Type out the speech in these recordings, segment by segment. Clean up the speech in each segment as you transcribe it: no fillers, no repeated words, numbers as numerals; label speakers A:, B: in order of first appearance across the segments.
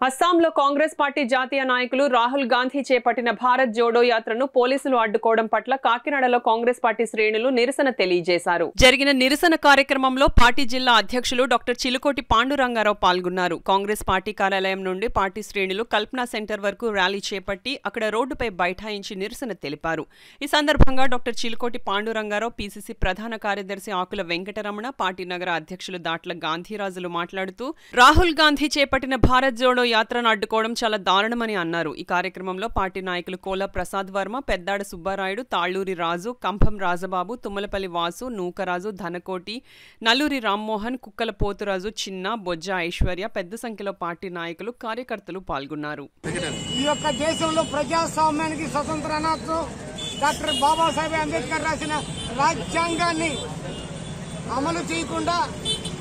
A: అస్సాంలో కాంగ్రెస్ పార్టీ జాతీయ నాయకులు రాహుల్ గాంధీ చేపట్టిన భారత్ జోడో యాత్రను పోలీసులు అడ్డుకోవడం పట్ల కాకినాడలో కాంగ్రెస్ పార్టీ శ్రేణులు నిరసన తెలియజేశారు. జరిగిన నిరసన కార్యక్రమంలో పార్టీ జిల్లా అధ్యక్షులు డాక్టర్ చిలుకోటి పాండురంగారావు పాల్గొన్నారు. కాంగ్రెస్ పార్టీ కార్యాలయం నుండి పార్టీ శ్రేణులు కల్పనా సెంటర్ వరకు ర్యాలీ చేపట్టి అక్కడ రోడ్డుపై బైఠాయించి నిరసన తెలిపారు. ఈ సందర్భంగా డాక్టర్ చిలుకోటి పాండురంగారావు, పీసీసీ ప్రధాన కార్యదర్శి ఆకుల వెంకటరమణ, పార్టీ నగర అధ్యక్షులు దాట్ల గాంధీరాజులు మాట్లాడుతూ రాహుల్ గాంధీ చేపట్టిన భారత్ జోడో యాత్రను అడ్డుకోవడం చాలా దారుణమని అన్నారు. ఈ కార్యక్రమంలో పార్టీ నాయకులు కోల ప్రసాద్ వర్మ, పెద్దాడ సుబ్బారాయుడు, తాళ్లూరి రాజు, కంభం రాజబాబు, తుమ్మలపల్లి వాసు, నూకరాజు, ధనకోటి, నల్లూరి రామ్మోహన్, కుక్కల పోతురాజు, చిన్న, బొజ్జ ఐశ్వర్య పెద్ద సంఖ్యలో పార్టీ నాయకులు, కార్యకర్తలు పాల్గొన్నారు.
B: ఈ యొక్క దేశంలో ప్రజాస్వామ్యానికి స్వతంత్రాన్ని డాక్టర్ బాబాసాహెబ్ అంబేద్కర్ రాసిన రాజ్యాంగాన్ని అమలు చేయకుండా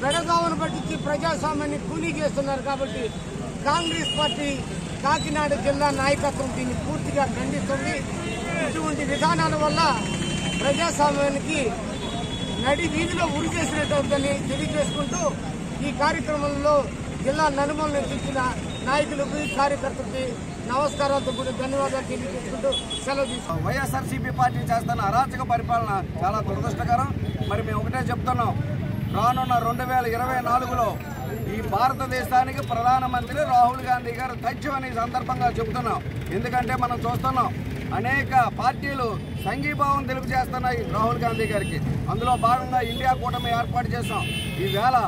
B: పెడదావను పట్టించి ప్రజాస్వామ్యాన్ని కూలీ చేస్తున్నారు. కాబట్టి కాంగ్రెస్ పార్టీ కాకినాడ జిల్లా నాయకత్వం దీన్ని పూర్తిగా ఖండిస్తుంది. ఇటువంటి విధానాల వల్ల ప్రజాస్వామ్యానికి నడి వీధిలో ఉరికేసినట్టు అవుతుందని తెలియజేసుకుంటూ ఈ కార్యక్రమంలో జిల్లా నలుమూల నుంచి ఇచ్చిన నాయకులకు, కార్యకర్తలకి నమస్కారాలతో కూడా ధన్యవాదాలు తెలియజేసుకుంటూ సెలవు తీసుకుంటాం.
C: వైఎస్ఆర్సీపీ పార్టీ చేస్తున్న అరాచక పరిపాలన చాలా దురదృష్టకరం. మరి మేము ఒకటే చెప్తున్నాం, రానున్న 2024లో ఈ భారతదేశానికి ప్రధానమంత్రి రాహుల్ గాంధీ గారు తథ్యమని సందర్భంగా చెబుతున్నాం. ఎందుకంటే మనం చూస్తున్నాం అనేక పార్టీలు సంఘీభావం తెలియజేస్తున్నాయి రాహుల్ గాంధీ గారికి. అందులో భాగంగా ఇండియా కూటమి ఏర్పాటు చేశాం. ఈవేళ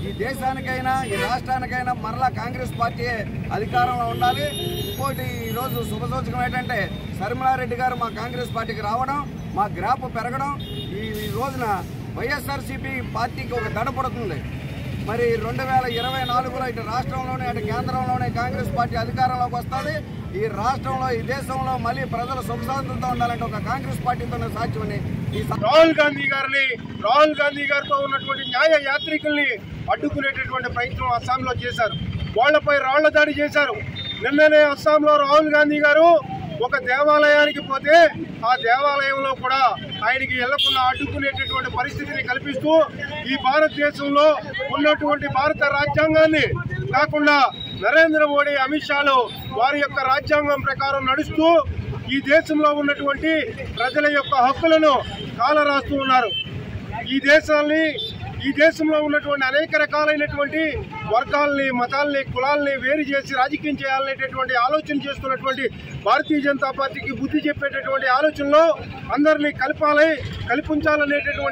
C: ఈ దేశానికైనా ఈ రాష్ట్రానికైనా మరలా కాంగ్రెస్ పార్టీ అధికారంలో ఉండాలి. ఇంకోటి ఈరోజు శుభసూచకం ఏంటంటే శర్మిలారెడ్డి గారు మా కాంగ్రెస్ పార్టీకి రావడం, మా గ్రాఫ్ పెరగడం, ఈ రోజున వైఎస్ఆర్సీపీ పార్టీకి ఒక దడ పడుతుంది. మరి 2024లో ఇటు రాష్ట్రంలోనే అటు కేంద్రంలోనే కాంగ్రెస్ పార్టీ అధికారంలోకి వస్తుంది. ఈ రాష్ట్రంలో ఈ దేశంలో మళ్ళీ ప్రజలు సుఖశాంతులతో ఉండాలంటే ఒక కాంగ్రెస్ పార్టీతోనే సాధ్యమని
D: రాహుల్ గాంధీ గారితో ఉన్నటువంటి న్యాయ యాత్రికుల్ని అడ్డుకునేటటువంటి ప్రయత్నం అస్సాంలో చేశారు. వాళ్లపై రాళ్ల దాడి చేశారు. నిన్ననే అస్సాంలో రాహుల్ గాంధీ గారు ఒక దేవాలయానికి పోతే ఆ దేవాలయంలో కూడా ఆయనకి వెళ్లకుండా అడ్డుకునేటటువంటి పరిస్థితిని కల్పిస్తూ ఈ భారతదేశంలో ఉన్నటువంటి భారత రాజ్యాంగాన్ని కాకుండా నరేంద్ర మోడీ, అమిత్ షాలు వారి యొక్క రాజ్యాంగం ప్రకారం నడుస్తూ ఈ దేశంలో ఉన్నటువంటి ప్రజల యొక్క హక్కులను కాలరాస్తూ ఉన్నారు. ఈ దేశంలో ఉన్నటువంటి అనేక రకాలైనటువంటి వర్గాలని, మతాలని, కులాలని వేరు చేసి రాజకీయం చేయాలనేటటువంటి ఆలోచన చేస్తున్నటువంటి భారతీయ జనతా పార్టీకి బుద్ధి చెప్పేటటువంటి ఆలోచనలో అందరినీ కల్పించాలనేటటువంటి